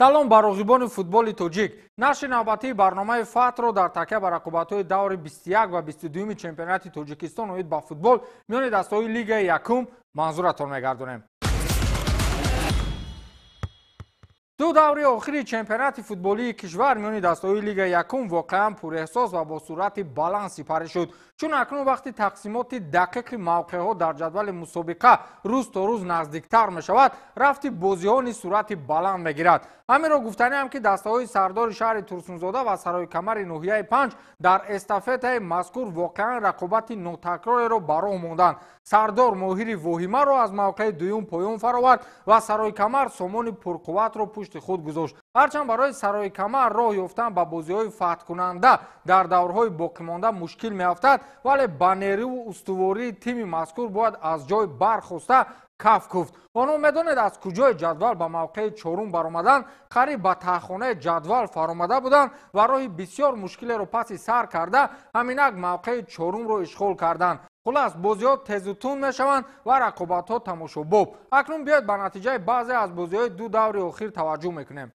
салом ба роғибони футболи тоҷик. Нашри навбатии барномаи ФАТ-ро дар такя ба рақобатҳои даври 21 ва 22 чемпионати Тоҷикистон оид ба футбол миёни дастаҳои Лигаи Якум манзуратон мегардонем. ду даври охири чемпионати футболии кишвар миёни дастаҳои Лигаи Якум воқеан пуреҳсос ва бо суръати баланд сипарӣ шуд. чун акнун вақти тақсимоти дақиқи мавқеъҳо дар ҷадвали мусобиқа рӯз то рӯз наздиктар мешавад, рафти бозиҳо низ суръати баланд мегирад. ҳаминро гуфтаниам ки дастаҳои сардори шаҳри Турсунзода ва Сароикамари ноҳияи 5 дар эстафетаи мазкур воқеан рақобати нотакрореро ба роҳ монданд. Сардор Моҳири Воҳимаро аз мавқеи дуюм поён фаровард ва Сароикамар сомони пурқувватро пушти худ гузошт. ҳарчанд барои Сароикамар роҳ ёфтан ба бозиҳои фатҳкунанда дар даврҳои боқимонда мушкил меафтад, вале ба нерӯу устувории тими мазкур бояд аз ҷой бархоста каф куфт. онҳо медонед аз куҷои ҷадвал ба мавқеи чорум баромаданд, қариб ба таҳхонаи ҷадвал фаромада буданд ва роҳи бисёр мушкилеро паси сар карда ҳаминак мавқеи чорумро ишғол карданд. хулас бозиҳо тезу тун мешаванд ва рақобатҳо тамошобоб. акнун биёед ба натиҷаи баъзе аз бозиҳои ду даври охир таваҷҷӯҳ мекунем.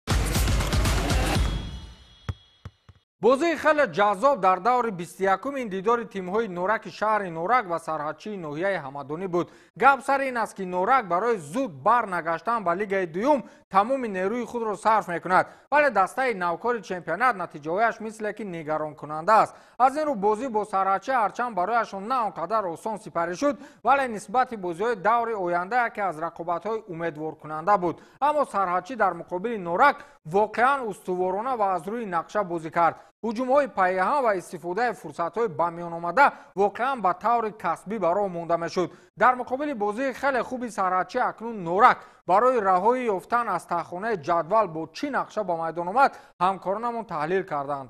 бозии хеле ҷаззоб дар даври 21-ум дидори тимҳои Нораки шаҳри Норак ва Сарҳадчии ноҳияи Ҳамадонӣ буд. гап сар ин аст ки Норак барои зуд барнагаштан ба Лигаи дуюм тамоми нерӯи худро сарф мекунад, вале дастаи навкори чемпионат натиҷаҳояш мисле ки нигаронкунанда аст. аз ин рӯ бозӣ бо Сарҳадчӣ ҳарчанд барояшон на он қадар осон сипарӣ шуд, вале нисбати бозиҳои даври оянда яке аз рақобатҳои умедворкунанда буд. аммо Сарҳадчӣ дар муқобили Норак воқеан устуворона ва аз рӯи нақша бозӣ кард. ҳуҷумҳои пайяҳан ва истифодаи фурсатҳои ба миёномада воқеан ба таври касбӣ ба роҳ монда мешуд. дар муқобили бозии хеле хуби Сарҳадчӣ акнун Норак барои раҳоӣ ёфтан аз таҳхонаи ҷадвал бо чӣ нақша ба майдон омад, ҳамкоронамон таҳлил карданд.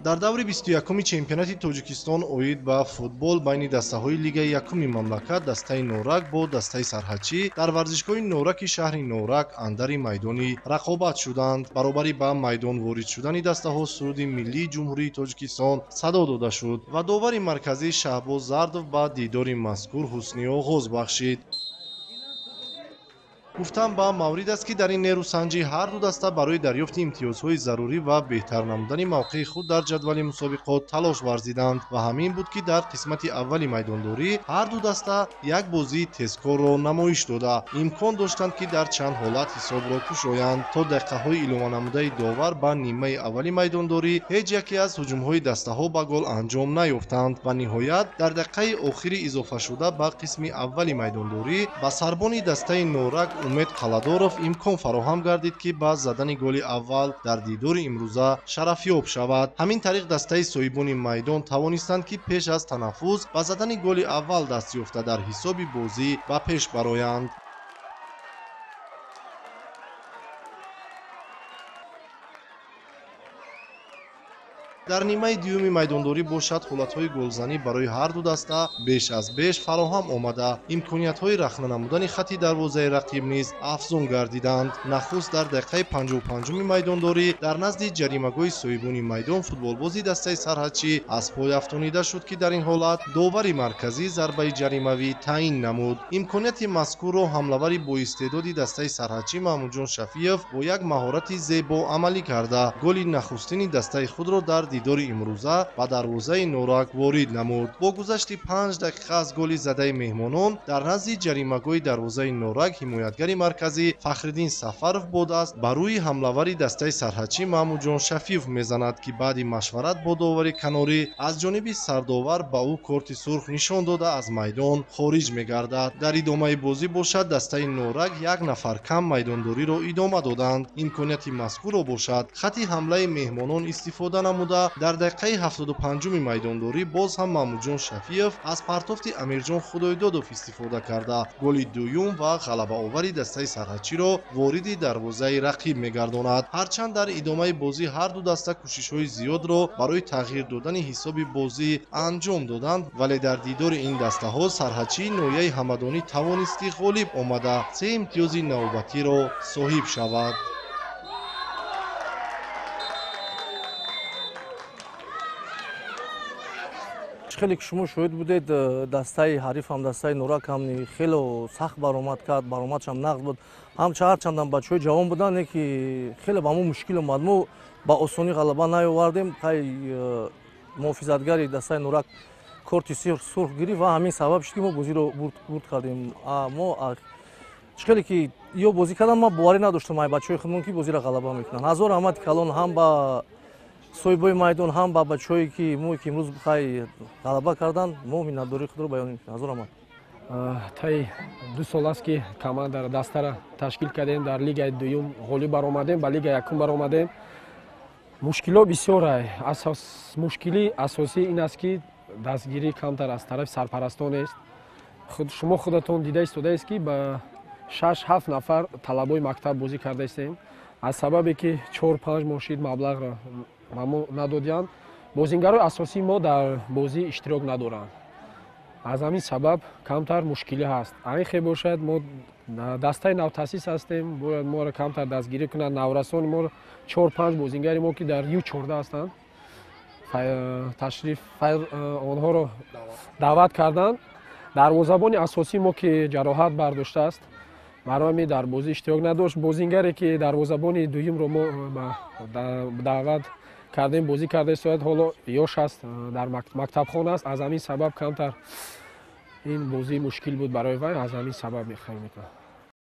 дар даври 21-уми чемпионати Тоҷикистон оид ба футбол байни дастаҳои Лигаи Якуми мамлакат дастаи Норак бо дастаи Сарҳадчӣ дар варзишгоҳи Нораки шаҳри Норак андари майдони рақобат шуданд. баробари ба майдон ворид шудани дастаҳо суруди миллии ҷумҳурии Тоҷикистон садо дода шуд ва довари марказӣ Шаҳбоз Зардов ба дидори мазкур ҳусни оғоз бахшид. гуфтан ба маврид аст ки дар ин нерӯсанҷӣ ҳар ду даста барои дарёфти имтиёзҳои зарурӣ ва беҳтар намудани мавқеи худ дар ҷадвали мусобиқот талош варзиданд ва ҳамин буд ки дар қисмати аввали майдондорӣ ҳар ду даста як бозии тезкорро намоиш дода имкон доштанд ки дар чанд ҳолат ҳисобро кушоянд. то дақиқаҳои илованамудаи довар ба нимаи аввали майдондорӣ ҳеҷ яке аз ҳуҷумҳои дастаҳо ба гол анҷом наёфтанд ва ниҳоят дар дақиқаи охирӣ изофашуда ба қисми аввали майдондорӣ ба сарбони дастаи Норак Умед Қаладоров имкон фароҳам гардид ки ба задани голи аввал дар дидори имрӯза шарафёб шавад. ҳамин тариқ дастаи соҳибони майдон тавонистанд ки пеш аз танаффус ба задани голи аввал даст ёфта дар ҳисоби бозӣ ба пеш бароянд. дар нимаи дуюми майдондорӣ бошад ҳолатҳои голзанӣ барои ҳар ду даста беш аз беш фароҳам омада имкониятҳои рахна намудани хатти дарвозаи рақиб низ афзун гардиданд. нахуст дар дақиқаи 55-уми майдондорӣ дар назди ҷаримагоҳи соҳибони майдон футболбози дастаи Сарҳадчӣ аз пой афтонида шуд ки дар ин ҳолат довари марказӣ зарбаи ҷаримавӣ таъин намуд. имконияти мазкурро ҳамлавари боистеъдоди дастаи Сарҳадчӣ Маҳмудҷон Шафиев бо як маҳорати зебо амалӣ карда голи нахустини дастаи худро дар дидори имрӯза ба дарвозаи Норак ворид намуд. бо гузашти 5 дақиқа аз голи задаи меҳмонон дар назди ҷаримагоҳи дарвозаи Норак ҳимоятгари марказӣ Фахриддин Сафаров бо даст ба рӯи ҳамлавари дастаи Сарҳадчӣ Маҳмудҷон Шафиев мезанад ки баъди машварат бо довари канорӣ аз ҷониби сардовар ба ӯ корти сурх нишон дода аз майдон хориҷ мегардад. дар идомаи бозӣ бошад дастаи Норак як нафар кам майдондориро идома доданд. имконияти мазкурро бошад хатти ҳамлаи меҳмонон истифода намуда дар дақиқаи 75-уми майдондорӣ боз ҳам Маҳмудҷон Шафиев аз партофти Амирҷон Худоидодов истифода карда голи дуюм ва ғалабаовари дастаи Сарҳадчиро вориди дарвозаи рақиб мегардонад. ҳарчанд дар идомаи бозӣ ҳар ду даста кӯшишҳои зиёдро барои тағйир додани ҳисоби бозӣ анҷом доданд, вале дар дидори ин дастаҳо Сарҳадчии ноҳияи Ҳамадонӣ тавонисти ғолиб омада 3 имтиёзи навбатиро соҳиб шавад. خیلی شما شاهد بودید دستای حریف هم دستای نورک هم خیلی سخت برآمد کرد، برآمدش هم نقد بود. هم چهار چندان بچه‌های جوان بودن که خیلی با ما مشکل اومد. ما با آسانی غلبه نیاوردیم. خیلی محافظتگری دستای نورک کارت سرخ گرفت و همین سبب شد که ما بازی رو برد کردیم. ما خیلی که یا بازی کردن ما باوری نداشتم ای بچه‌های خودمون که بازی را غلبه میکنن. هزار رحمت کلان هم با سویبای میدان هم با بچه‌هایی که ما که امروز بخوای غلبه کردن ما مینداری خود رو بیان میکنیم. هزار رحمت. تای 2 سال است که команда دسته را تشکیل کردیم در لیگ دوم غالب برآمدیم با لیگ یکم برآمدیم. مشکلات بسیار است. مشکلی اساسی این است که دستگیری کمتر از طرف سرپرستان است. شما خودتون دیده است که با 6-7 نفر طلبای مکتب بازی کرده استیم. از سببی که 4-5 ماشین مبلغ را ما ندادند بازیگرای اساسی ما در بازی اشتراک ندارند. از همین سبب کمتر مشکلی هست. این خیلی باشد ما دسته نو تاسیس هستیم، باید ما را کمتر دستگیری کنند. نورسان ما 4-5 بازیگر ما که در U14 هستند تشریف آنها را دعوت کردند. دروازه‌بان اساسی ما که جراحت برداشته است برای در بازی اشتراک نداشت. بازیگری که دروازه‌بان دوم رو ما دعوت کردیم بازی کرده است، حالا یاش است در مکتب خانه است. از همین سبب کمتر این بازی مشکل بود برای وی. از همین سبب می‌خوایم میکنم.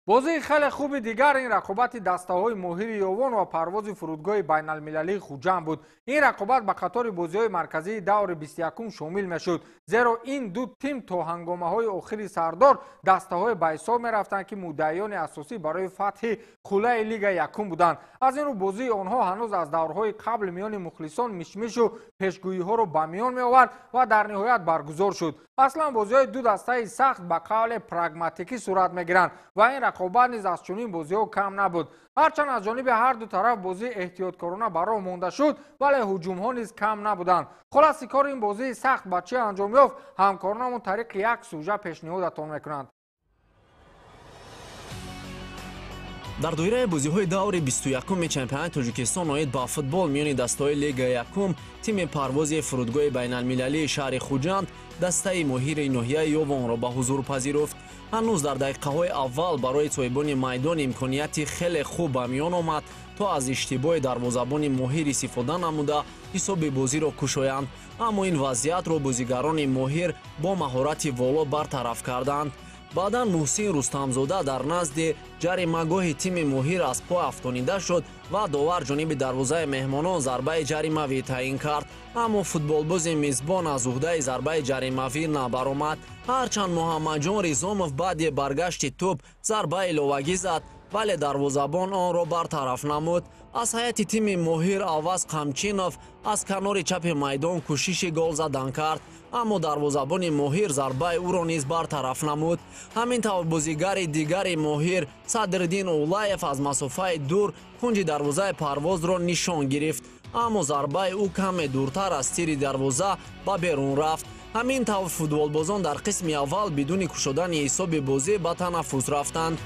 بازی خیلی خوب دیگر این رقابت دسته‌های ماهر یوان و پرواز فرودگاه بین المللی خوجند بود. این رقابت به خاطر بازی‌های مرکزی دور 21 شامل میشد، زیرا این دو تیم تا هنگامه‌های آخری سردار دسته‌های به حساب می‌رفتند که مدعیان اساسی برای فتح قله لیگ یکم بودند. از این رو بازی آنها هنوز از دورهای قبل میان مخلصان مشمش و پیشگویی‌ها را به میان می‌آورد و در نهایت برگزار شد. اصلا بازی‌های دو دسته سخت به قول پراگماتیکی صورت می‌گیرند و این رقابت نیز از چنین بازی‌ها کم نبود. هرچند از جانب هر دو طرف بازی احتیاطکارانه برای مانده شد، ولی هجوم‌ها نیز کم نبودند. خلاصه کار این بازی سخت به چه انجام یافت همکارانمون طریق یک سوژه پیشنهادتان می‌کنند. در دویره بازی‌های دور 21 چمپیونات تاجیکستان اومد با فوتبال میان دسته‌های لیگ یکم تیم پرواز فرودگاه بین المللی شهر خوجند دسته ماهر ناحیه یوان را به حضور پذیرفت. هنوز در دقیقه‌های اول برای صاحبان میدان امکانیتی خیلی خوب به میان آمد تا از اشتباه دروازه‌بان ماهر استفاده نموده حساب بازی را کشایند، اما این وضعیت را بازیگران ماهر با مهارت والا برطرف کردند. بعداً محسن رستمزاده در نزد جریمه‌گاه تیم ماهر از پا افسانیده شد و داور جانب دروازه مهمانان ضربه جریمه‌وی تعیین کرد، اما فوتبالباز میزبان از عهده ضربه جریمه‌وی نبرآمد. هرچند محمدجان رزامов بعد برگشت توپ ضربه الوگی زد ولی دروازه‌بان آن را برطرف نمود. از هیئت تیم ماهر آواز قمچینов از کنار چپ میدان کوشش گل زدن کرد، اما دروازه‌بان ماهر ضربه او را نیز برطرف نمود. همین طور بازیگر دیگر ماهر صدرالدین اولایف از مسافه دور کنج دروازه پرواز را نشان گرفت، اما ضربه او کم دورتر از تیر دروازه به بیرون رفت. همین طور فوتبالبازان در قسم اول بدون کشودن حساب بازی به تنفس رفتند.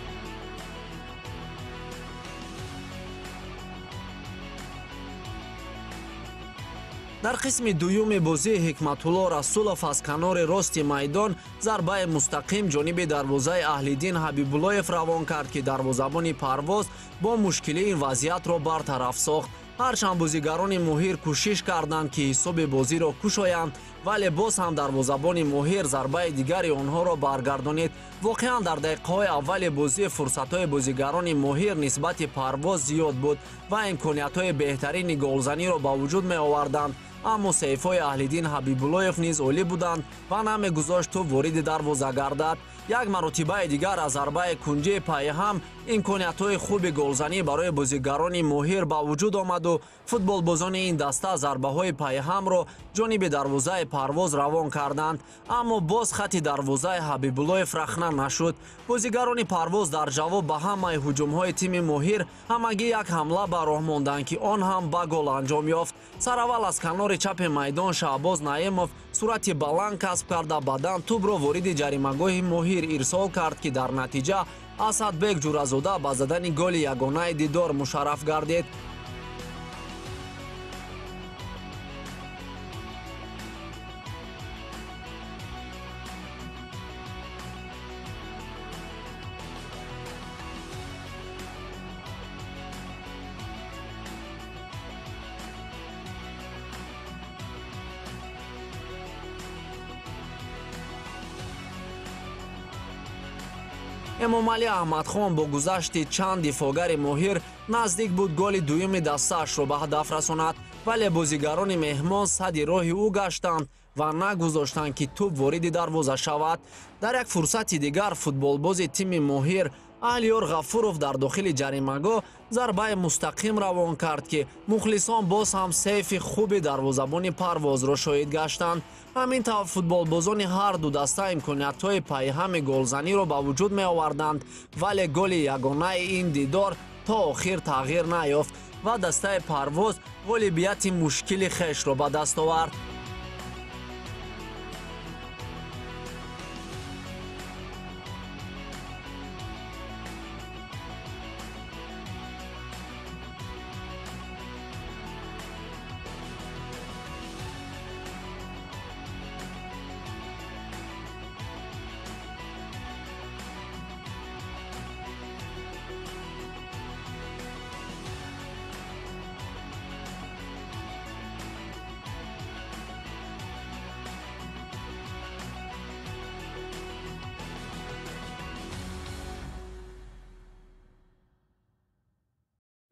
در قسم دوم بازی حکمت‌الله رسولов از کنار راست میدان ضربه مستقیم جانب دروازه اهل‌دین حبیب‌اللهیف روان کرد که دروازه‌بان پرواز با مشکل این وضعیت را برطرف ساخت. هرچند بازیگران ماهر کوشش کردند که حساب بازی را کشایند ولی باز هم دروازه‌بان ماهر ضربه دیگری آنها را برگردانید. واقعا در دقیقه‌های اول بازی فرصت‌های بازیگران ماهر نسبت پرواز زیاد بود و امکانیت‌های بهترین گلزنی را به وجود می‌آوردند، اما سیف‌های اهل‌دین حبیب‌اللهیف نیز عالی بودند و نمی‌گذاشت توپ وارد دروازه گردد. یک مرتبه دیگر از ضربه کنجی پای هم امکانیت‌های خوب گلزنی برای بازیگران ماهر به وجود آمد و فوتبالبازان این دسته ضربه‌های پای هم را جانب دروازه پرواز روان کردند، اما باز خط دروازه حبیب‌اللهیف رخنه نشد. بازیگران پرواز در جواب به همه هجوم‌های تیم ماهر همگی یک حمله به راه ماندند که آن هم به گل انجام یافت. سراول از کنار چپ میدان شعباز نعیمов صورت بلند کسب کرده بعداً توپ را وارد جریمه‌گاه ماهر ارسال کرد که در نتیجه اسدبек جورازода با زدن گل یگانه دیدار مشرف گردید. эмомалӣ аҳмадхон бо гузашти чанд дифоъгари моҳир наздик буд голи дуюми дастаашро ба ҳадаф расонад, вале бозигарони меҳмон садди роҳи ӯ гаштанд ва нагузоштанд ки тӯб вориди дарвоза шавад. Дар як фурсати дигар футболбози тими моҳир Алиёр Ғафуров дар дохили ҷаримагоҳ зарбаи мустақим равон кард ки мухлисон боз ҳам сейфи хуби дарвозабони Парвозро шоҳид гаштанд. ҳамин тавр футболбозони ҳар ду даста имкониятҳои пайҳами голзаниро ба вуҷуд меоварданд, вале голи ягонаи ин дидор то охир тағйир наёфт ва дастаи Парвоз ғолибияти мушкили хешро ба даст овард.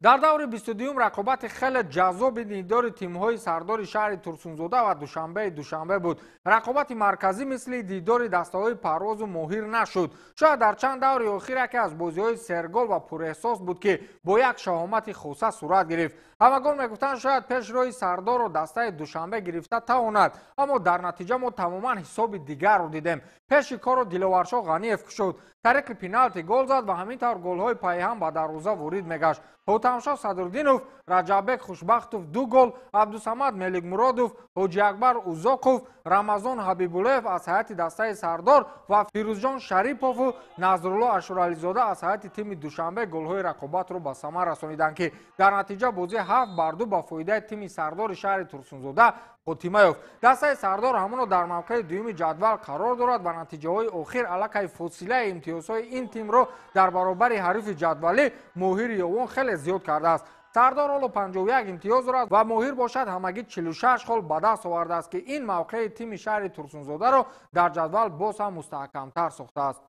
дар даври 22-ум рақобати хеле ҷаззоби дидори тимҳои сардори шаҳри Турсунзода ва Душанбе буд. рақобати марказӣ мисли дидори дастаҳои Парвозу Моҳир нашуд. шояд дар чанд даври охир яке аз бозиҳои сергол ва пурэҳсос буд ки бо як шаҳомати хоса сурат гирифт. ҳамагон мегуфтанд шояд пешрои Сардору дастаи Душанбе гирифта тавонад, аммо дар натиҷа мо тамоман ҳисоби дигарро дидем. пеши корро Диловаршо Ғаниев кушод, тариқи пеналти гол зад ва ҳамин тавр голҳои пайҳам ба дарвоза ворид мегашт. Ҳутамшо Садурдинов, Раҷаббек Хушбахтов 2 гол, Абдусамад Меликмуродов, Ҳоҷиакбар Узоқов, Рамазон Ҳабибуллоев аз ҳайати дастаи Сардор ва Фирӯзҷон Шарипову Назрулло Ашурализода аз ҳайати тими Душанбе голҳои рақобатро ба самар расониданд ки дар натиҷа бозӣ 7-2 ба фоидаи тими сардори шаҳри Турсунзода хотима ёфт. дастаи Сардор ҳамоно дар мавқеи дуюми ҷадвал қарор дорад ва натиҷаҳои охир аллакай фосилаи имтиёзҳои ин тимро дар баробари ҳарифи ҷадвалӣ Моҳири Ёвон хеле зиёд кардааст. Сардор ҳоло 51 имтиёз дорад ва Моҳир бошад ҳамагӣ 46 хол ба даст овардааст ки ин мавқеи тими шаҳри Турсунзодаро дар ҷадвал боз ҳам мустаҳкамтар сохтааст.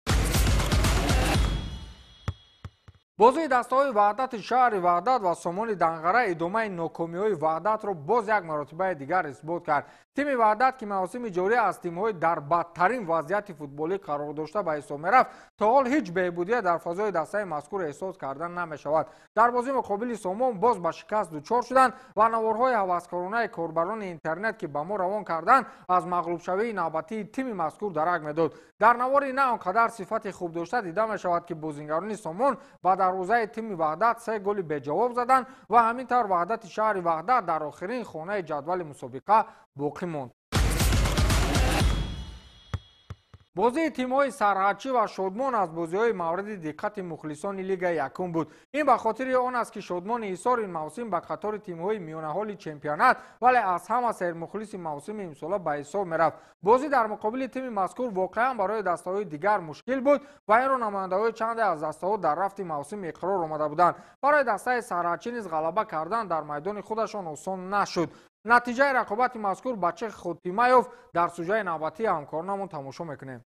бозии дастаҳои Ваҳдати шаҳри Ваҳдат ва Сомони Данғара идомаи нокомиҳои Ваҳдатро боз як маротибаи дигар исбот кард. тими Ваҳдат ки мавсими ҷорӣ аз тимҳои дар бадтарин вазъияти футболӣ қарор дошта ба ҳисоб мерафт, то ҳол ҳеҷ беҳбудия дар фазои дастаи мазкур эҳсос карда намешавад. дар бозии муқобили Сомон боз ба шикаст дучор шуданд ва наворҳои ҳаваскоронаи корбарони интернет ки ба мо равон карданд аз мағлубшавии навбатии тими мазкур дарак медод. дар навори на он қадар сифати хуб дошта дида мешавад ки бозингарони Сомон ба дарвозаи тими Ваҳдат 3 голи беҷавоб заданд ва ҳамин тавр Ваҳдати шаҳри Ваҳдат дар охирин хонаи ҷадвали мусобиқа боқӣ монд. бозии тимҳои Сарҳадчӣ ва Шодмон аз бозиҳои мавриди диққати мухлисони Лигаи Якум буд. ин ба хотири он аст ки Шодмони Ҳисор ин мавсим ба қатори тимҳои миёнаҳоли чемпионат, вале аз ҳама сермухлиси мавсими имсола ба ҳисоб мерафт. бозӣ дар муқобили тими мазкур воқеан барои дастаҳои дигар мушкил буд ва инро намояндаҳои чанде аз дастаҳо дар рафти мавсим иқрор омада буданд. барои дастаи Сарҳадчӣ низ ғалаба кардан дар майдони худашон осон нашуд. натиҷаи рақобати мазкур ба чӣ хотима ёфт, дар сӯҷаи навбатии ҳамкорнамон тамошо мекунем.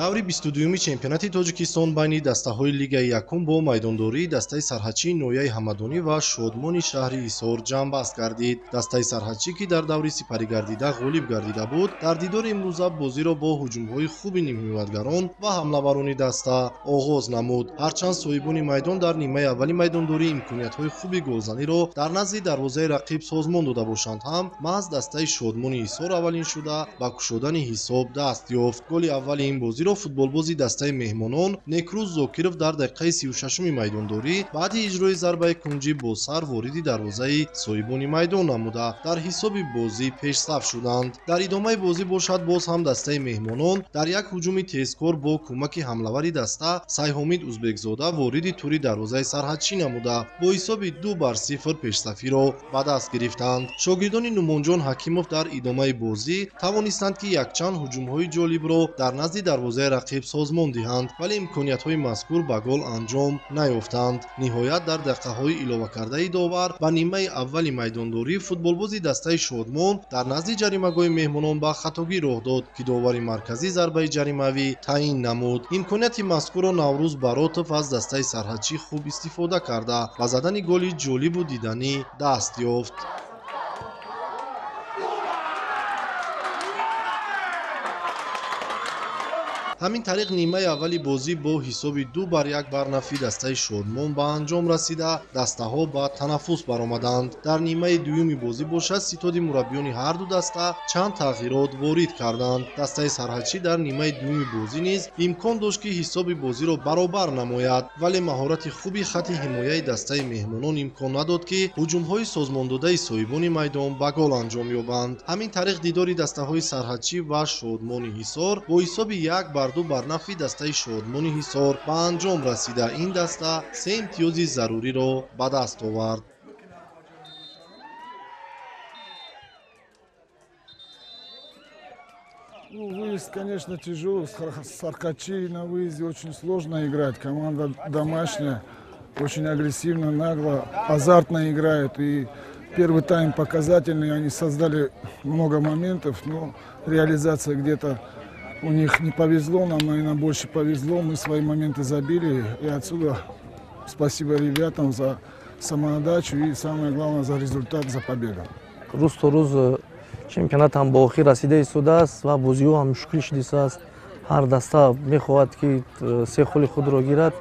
даври 22-уми чемпионати Тоҷикистон байни дастаҳои Лигаи Якум бо майдондории дастаи Сарҳадчии Нояи Ҳамадонӣ ва Шодмони шаҳри Ҳисор ҷамъбаст гардид. дастаи Сарҳадчӣ ки дар даври сипарӣ гардида ғолиб гардида буд, дар дидори имрӯза бозиро бо ҳуҷумҳои хуби нимҳиматгарон ва ҳамлаварони даста оғоз намуд. ҳарчанд соҳибони майдон дар нимаи аввали майдондорӣ имкониятҳои хуби голзаниро дар назди дарвозаи рақиб созмон дода бошанд ҳам, маҳз дастаи Шодмони Ҳисор аввалин шуда ба кушодани ҳисоб даст ёфт. голи аввали ин бозиро футболбози дастаи меҳмонон Некрӯз Зокиров дар дақиқаи 36-уми майдондорӣ баъди иҷрои зарбаи кунҷӣ бо сар вориди дарвозаи соҳибони майдон намуда дар ҳисоби бозӣ пешсаф шуданд. дар идомаи бозӣ бошад боз ҳам дастаи меҳмонон дар як ҳуҷуми тезкор бо кӯмаки ҳамлавари даста Сайҳомид Узбекзода вориди тури дарвозаи Сарҳадчӣ намуда бо ҳисоби 2-0 пешсафиро ба даст гирифтанд. шогирдони Нумонҷон Ҳакимов дар идомаи бозӣ тавонистанд ки якчанд ҳуҷумҳои ҷолибро дар назди дарвозаи дарвозаи рақиб созмон диҳанд, вале имкониятҳои мазкур ба гол анҷом наёфтанд. ниҳоят дар дақиқаҳои иловакардаи довар ба нимаи аввали майдондорӣ футболбози дастаи Шодмон дар назди ҷаримагоҳи меҳмонон ба хатогӣ роҳ дод, ки довари марказӣ зарбаи ҷаримавӣ таъин намуд. имконияти мазкурро Наврӯз Баротов аз дастаи сарҳадчӣ хуб истифода карда ба задани голи ҷолибу диданӣ даст ёфт. ҳамин тариқ нимаи аввали бозӣ бо ҳисоби 2-1 бар нафи дастаи Шодмон ба анҷом расида, дастаҳо ба танаффус баромаданд. дар нимаи дуюми бозӣ бошад ситоди мураббиёни ҳарду даста чанд тағйирот ворид карданд. дастаи сарҳадчӣ дар нимаи дуюми бозӣ низ имкон дошт ки ҳисоби бозиро баробар намояд, вале маҳорати хуби хатти ҳимояи дастаи меҳмонон имкон надод ки ҳуҷумҳои созмондодаи соҳибони майдон ба гол анҷом ёбанд. ҳамин тариқ дидори дастаҳои сарҳадчӣ ва Шодмони Ҳисор бо ҳисоби 1-2 бар нафи дастаи Шодмони Ҳисор ба анҷом расида, ин даста 3 имтиёзи заруриро ба даст овард. Выезд, конечно, тяжелый. Саркачи на выезде очень сложно играть. Команда домашняя, очень агрессивно, нагло, азартно играет. И первый тайм показательный. Они создали много моментов, но реализация где-то у них не повезло. Нам, наверное, больше повезло. Мы свои моменты забили. И отсюда спасибо ребятам за самоотдачу и, самое главное, за результат, за победу. чемпионат ҳам ба охир расида истодааст ва бозиҳо ҳам мушкил шудааст. ҳар даста мехоҳад ки се холи худро гирад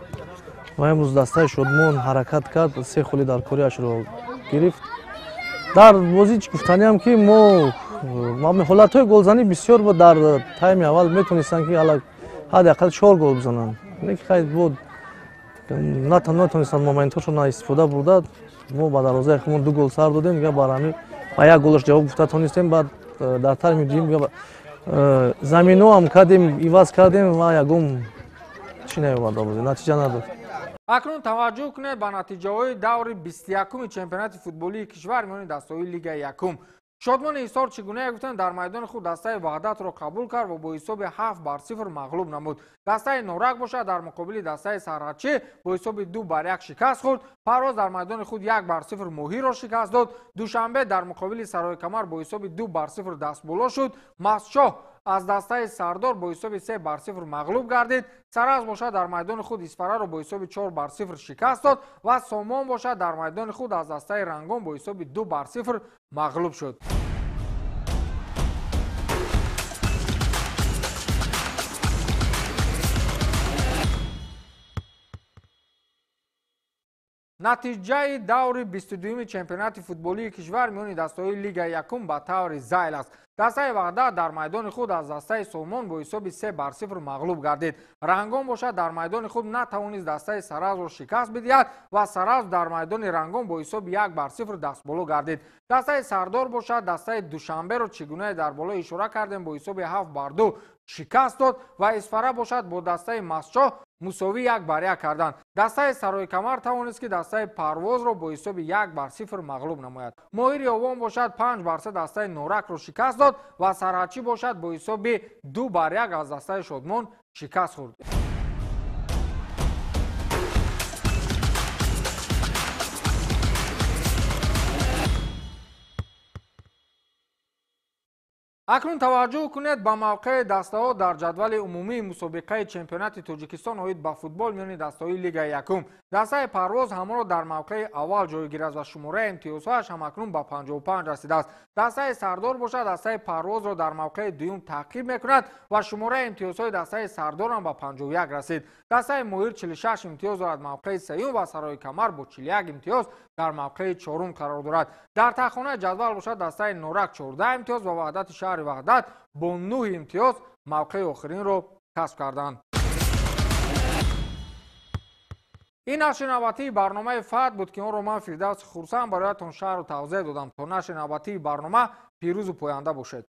ва имрӯз дастаи Шодмон ҳаракат кард, се холи дар кориашро гирифт. дар бозӣ гуфтаниам ки мо ҳолатҳои голзанӣ бисёр буд. дар тайми аввал метонистанд ки ҳадақал 4 гол бизананд. натонистанд моментҳошро истифода бурда. мо ба дарвозаи худмон 2 гол сар додем, барами ба 1 голаш ҷавоб гуфта тонистем. баъд дар тайми дуюм заминҳо ҳам кардем, иваз кардем ва ягон чӣ наёварда буд, натиҷа надод. акнун таваҷҷӯҳ кунед ба натиҷаҳои даври 21 чемпионати футболии кишвар миёни дастаҳои Лигаи Якум. Шодмони Ҳисор чӣ гуна гуфтанд дар майдони худ дастаи Ваҳдатро қабул кард ва бо ҳисоби 7-0 мағлуб намуд. дастаи Норак бошад дар муқобили дастаи Сарҳадчӣ бо ҳисоби 2-1 шикаст хӯрд. Парвоз дар майдони худ 1-0 Моҳиро шикаст дод. Душанбе дар муқобили Сарои Камар бо ҳисоби 2-0 дастболо шуд. Мастчоҳ аз дастаи Сардор бо ҳисоби 3-0 мағлуб гардид. Саraz бошад дар майдони худ Исфараро бо ҳисоби 4-0 шикаст дод ва Сомон бошад дар майдони худ аз дастаи Рангон бо ҳисоби 2-0 мағлуб шуд. натиҷаи даври 22 чемпионати футболии кишвар миёни дастаҳои Лигаи Якум ба таври зайл аст. дастаи Ваҳдат дар майдони худ аз дастаи Солмон бо ҳисоби 3-0 мағлуб гардид. Рангон бошад дар майдони худ натавонист дастаи Саразро шикаст бидиҳад ва Сараз дар майдони Рангон бо ҳисоби 1-0 дастболо гардид. дастаи Сардор бошад дастаи Душанберо чӣ гуна дар боло ишора кардем бо ҳисоби 7-2 шикаст дод ва Исфара бошад бо дастаи Мастчоҳ мусовӣ 1-1 карданд. дастаи Сарои Камар тавонист ки дастаи Парвозро бо ҳисоби 1-0 мағлуб намояд. Моҳири Овон бошад 5-3 дастаи Норакро шикаст дод ва Сарҳадчӣ бошад бо ҳисоби 2-1 аз дастаи Шодмон шикаст хӯрд. акнун таваҷҷӯҳ кунед ба мавқеи дастаҳо дар ҷадвали умумии мусобиқаи чемпионати Тоҷикистон оид ба футбол миёни дастаҳои Лигаи Якум. дастаи Парвоз ҳамроҳ дар мавқеи аввал ҷойгир аст ва шумораи имтиёзҳояш ҳамакнун ба 55 расидааст. дастаи Сардор бошад дастаи Парвозро дар мавқеи дуюм таъқиб мекунад ва шумораи имтиёзҳои дастаи Сардор ҳам ба 51 расид. дастаи Моҳир 46 имтиёз дорад, мавқеи сеюм ва Сарои Камар бо 41 имтиёз дар мавқеи чорум қарор дорад. дар тахонаи ҷадвал бошад дастаи Норак 14 имтиёз ва Ваҳдати шаҳри Ваҳдат бо 9 имтиёз мавқеи охиринро касб карданд. ин нашри навбатии барномаи Фат буд ки онро ман Фирдавси Хурсанд бароятон шарҳу тавзеҳ додам. то нашри навбатии барнома пирӯзу поянда бошед.